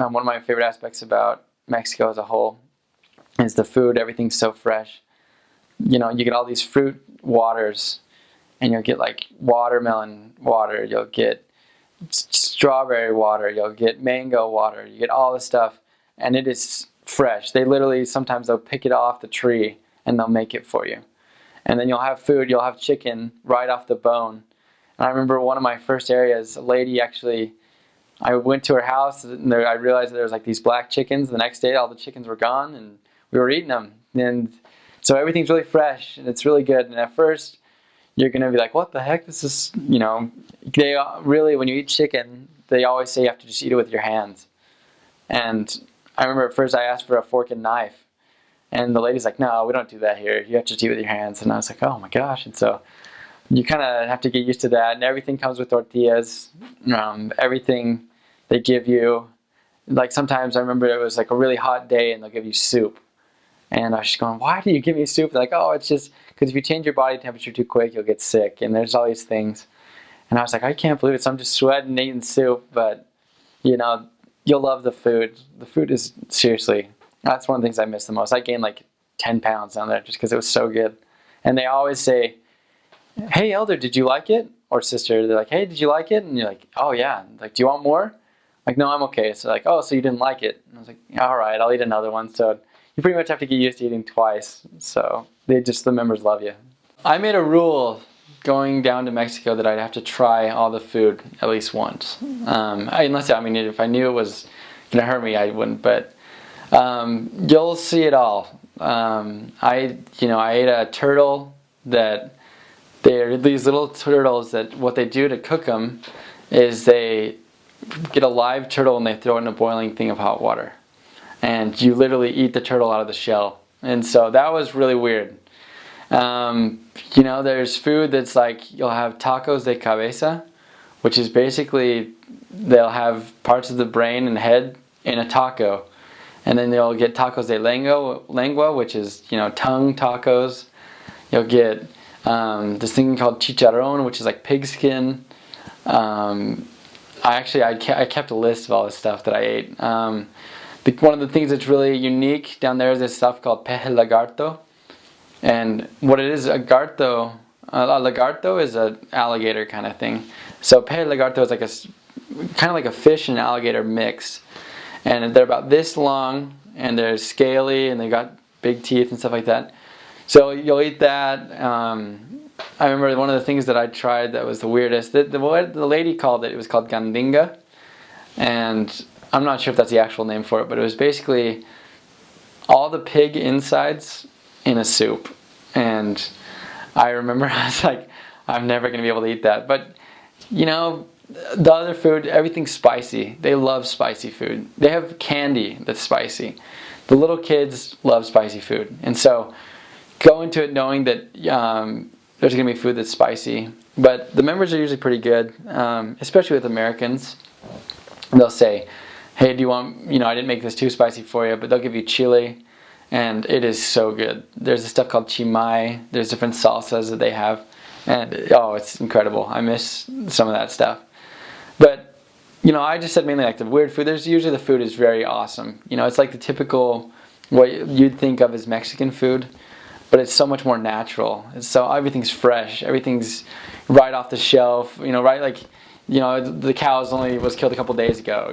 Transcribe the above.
one of my favorite aspects about Mexico as a whole is the food. Everything's so fresh. You know, you get all these fruit waters, and you'll get like watermelon water, you'll get strawberry water, you'll get mango water, you get all this stuff, and it is fresh. They literally, sometimes they'll pick it off the tree and they'll make it for you. And then you'll have food, you'll have chicken right off the bone. And I remember one of my first areas, a lady actually, I went to her house and I realized that there was like these black chickens. The next day all the chickens were gone and we were eating them. And so everything's really fresh and it's really good. And at first you're going to be like, what the heck? This is, you know, they really, when you eat chicken, they always say you have to just eat it with your hands. And I remember at first I asked for a fork and knife. And the lady's like, no, we don't do that here. You have to just eat with your hands. And I was like, oh my gosh. And so you kind of have to get used to that. And everything comes with tortillas. Everything they give you. Like sometimes I remember it was like a really hot day and they'll give you soup. And I was just going, why do you give me soup? They're like, oh, it's just because if you change your body temperature too quick, you'll get sick. And there's all these things. And I was like, I can't believe it. So I'm just sweating and eating soup. But, you know, you'll love the food. The food is, seriously, that's one of the things I miss the most. I gained like 10 pounds down there just because it was so good. And they always say, hey, Elder, did you like it? Or sister, they're like, hey, did you like it? And you're like, oh, yeah. Like, do you want more? Like, no, I'm okay. So like, oh, so you didn't like it? And I was like, all right, I'll eat another one. So you pretty much have to get used to eating twice. So the members love you. I made a rule going down to Mexico that I'd have to try all the food at least once. Unless, I mean, if I knew it was going to hurt me, I wouldn't. But you'll see it all. I ate a turtle that they're these little turtles that what they do to cook them is they get a live turtle and they throw it in a boiling thing of hot water. And you literally eat the turtle out of the shell. And so that was really weird. You know, there's food that's like, you'll have tacos de cabeza, which is basically, they'll have parts of the brain and head in a taco. And then they'll get tacos de lengua, which is, you know, tongue tacos. You'll get this thing called chicharron, which is like pig skin. I kept a list of all this stuff that I ate. One of the things that's really unique down there is this stuff called peje lagarto. And what it is, a lagarto is an alligator kind of thing. So peje lagarto is like kind of like a fish and alligator mix. And they're about this long, and they're scaly, and they got big teeth and stuff like that. So you'll eat that. I remember one of the things that I tried that was the weirdest. The lady called it was called gandinga. And I'm not sure if that's the actual name for it, but it was basically all the pig insides in a soup. And I remember I was like, I'm never going to be able to eat that. But, you know, the other food, everything's spicy. They love spicy food. They have candy that's spicy. The little kids love spicy food. And so go into it knowing that there's going to be food that's spicy. But the members are usually pretty good, especially with Americans. They'll say, hey, do you want, I didn't make this too spicy for you, but they'll give you chili. And it is so good. There's this stuff called chimay. There's different salsas that they have. And, oh, it's incredible. I miss some of that stuff. But, I just said mainly like the weird food. There's usually the food is very awesome. It's like the typical, what you'd think of as Mexican food. But it's so much more natural. So everything's fresh. Everything's right off the shelf. The cow was killed a couple days ago.